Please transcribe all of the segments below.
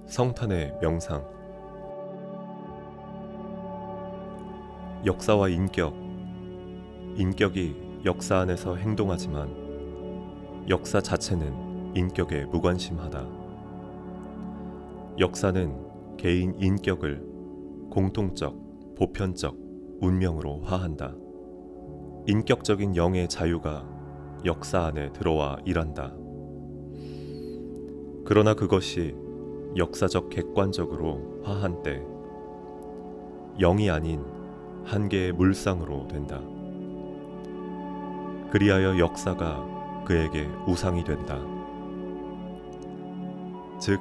성탄의 명상. 역사와 인격. 인격이 역사 안에서 행동하지만 역사 자체는 인격에 무관심하다. 역사는 개인 인격을 공통적, 보편적 운명으로 화한다. 인격적인 영의 자유가 역사 안에 들어와 일한다. 그러나 그것이 역사적 객관적으로 화한 때 영이 아닌 한 개의 물상으로 된다. 그리하여 역사가 그에게 우상이 된다. 즉,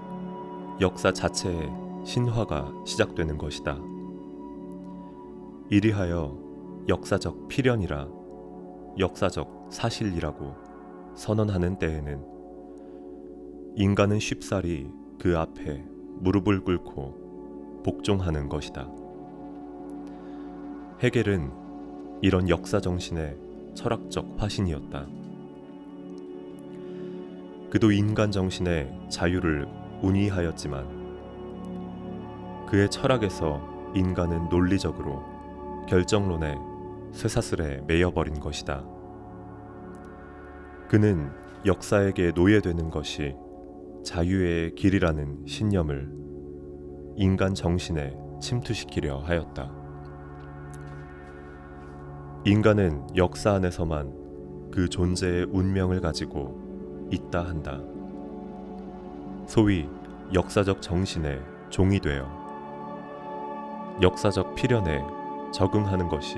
역사 자체의 신화가 시작되는 것이다. 이리하여 역사적 필연이라 역사적 사실이라고 선언하는 때에는 인간은 쉽사리 그 앞에 무릎을 꿇고 복종하는 것이다. 헤겔은 이런 역사 정신의 철학적 화신이었다. 그도 인간 정신의 자유를 운이하였지만 그의 철학에서 인간은 논리적으로 결정론의 쇠사슬에 매여버린 것이다. 그는 역사에게 노예되는 것이 자유의 길이라는 신념을 인간 정신에 침투시키려 하였다. 인간은 역사 안에서만 그 존재의 운명을 가지고 있다 한다. 소위 역사적 정신의 종이 되어 역사적 필연에 적응하는 것이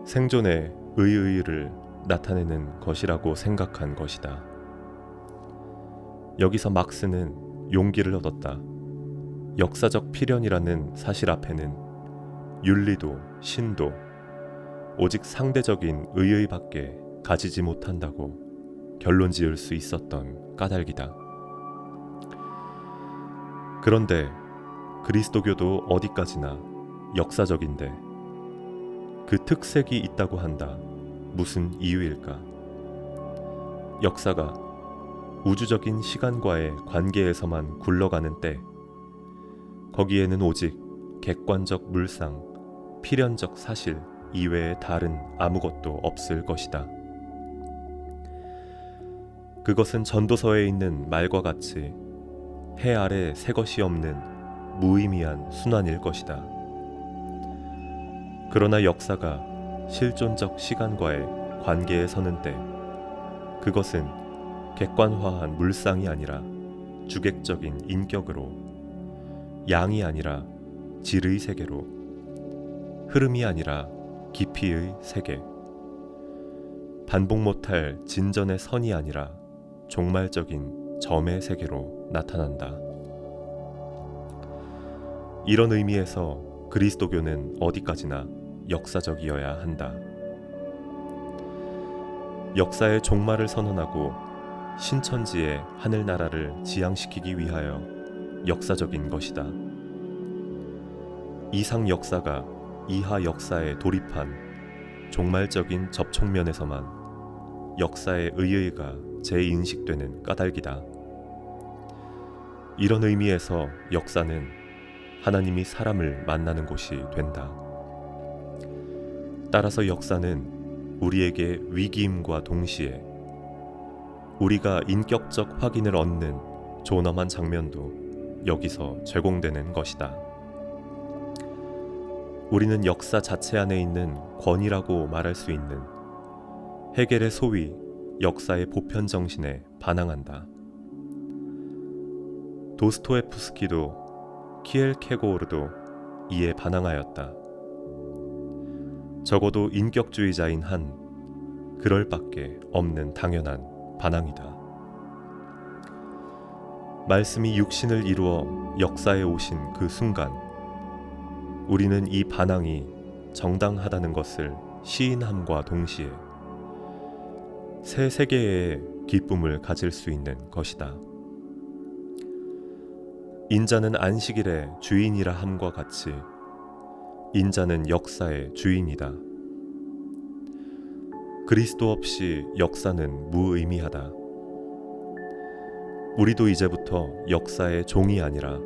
생존의 의의를 나타내는 것이라고 생각한 것이다. 여기서 막스는 용기를 얻었다. 역사적 필연이라는 사실 앞에는 윤리도 신도 오직 상대적인 의의밖에 가지지 못한다고 결론 지을 수 있었던 까닭이다. 그런데 그리스도교도 어디까지나 역사적인데 그 특색이 있다고 한다. 무슨 이유일까? 역사가 우주적인 시간과의 관계에서만 굴러가는 때 거기에는 오직 객관적 물상, 필연적 사실 이외에 다른 아무것도 없을 것이다. 그것은 전도서에 있는 말과 같이 해 아래 새 것이 없는 무의미한 순환일 것이다. 그러나 역사가 실존적 시간과의 관계에 서는 때 그것은 객관화한 물상이 아니라 주객적인 인격으로, 양이 아니라 질의 세계로, 흐름이 아니라 깊이의 세계, 반복 못할 진전의 선이 아니라 종말적인 점의 세계로 나타난다. 이런 의미에서 그리스도교는 어디까지나 역사적이어야 한다. 역사의 종말을 선언하고 신천지의 하늘나라를 지향시키기 위하여 역사적인 것이다. 이상 역사가 이하 역사에 돌입한 종말적인 접촉면에서만 역사의 의의가 재인식되는 까닭이다. 이런 의미에서 역사는 하나님이 사람을 만나는 곳이 된다. 따라서 역사는 우리에게 위기임과 동시에 우리가 인격적 확인을 얻는 존엄한 장면도 여기서 제공되는 것이다. 우리는 역사 자체 안에 있는 권위라고 말할 수 있는 헤겔의 소위 역사의 보편 정신에 반항한다. 도스토옙스키도 키엘케고르도 이에 반항하였다. 적어도 인격주의자인 한 그럴 밖에 없는 당연한 반항이다. 말씀이 육신을 이루어 역사에 오신 그 순간 우리는 이 반항이 정당하다는 것을 시인함과 동시에 새 세계의 기쁨을 가질 수 있는 것이다. 인자는 안식일의 주인이라 함과 같이 인자는 역사의 주인이다. 그리스도 없이 역사는 무의미하다. 우리도 이제부터 역사의 종이 아니라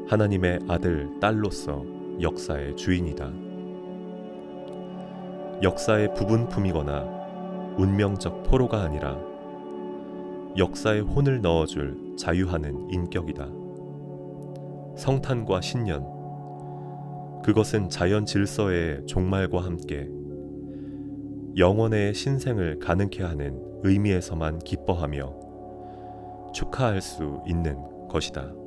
하나님의 아들, 딸로서 역사의 주인이다. 역사의 부분품이거나 운명적 포로가 아니라 역사에 혼을 넣어줄 자유하는 인격이다. 성탄과 신년, 그것은 자연 질서의 종말과 함께 영원의 신생을 가능케 하는 의미에서만 기뻐하며 축하할 수 있는 것이다.